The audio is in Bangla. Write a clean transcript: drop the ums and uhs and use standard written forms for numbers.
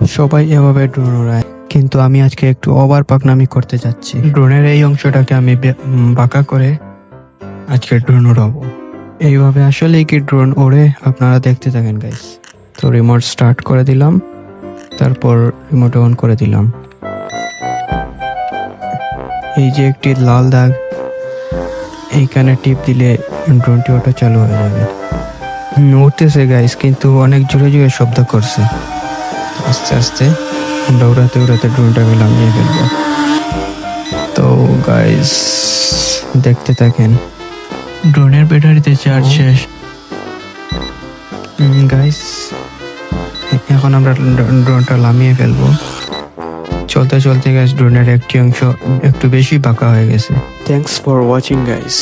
সবাই এভাবে ড্রোন ওড়ায়, কিন্তু আমি আজকে একটু ওভার পাকনামি করতে যাচ্ছি। ড্রোনের এই অংশটাকে আমি বাঁকা করে আজকে ড্রোন উড়াবো। এইভাবে আসলে কি ড্রোন ওড়ে আপনারা দেখতে থাকেন গাইস। তো রিমোট স্টার্ট করে দিলাম, তারপর রিমোট অন করে দিলাম। এই যে একটি লাল দাগ, এইখানে টিপ দিলে ড্রোনটি অটো চালু হয়ে যাবে। উঠতেছে গাইস, কিন্তু অনেক জোরে জোরে শব্দ করছে। আস্তে আস্তে আমরা উড়াতে উড়াতে ড্রোনটাকে নামিয়ে ফেলবো। তো গাইস দেখতে থাকেন। ড্রোনের ব্যাটারিতে চার্জ শেষ গাইস। এখন আমরা ড্রোনটা নামিয়ে ফেলবো। চলতে চলতে গাইস ড্রোনের একটি অংশ একটু বেশি বাঁকা হয়ে গেছে। Thanks for watching guys.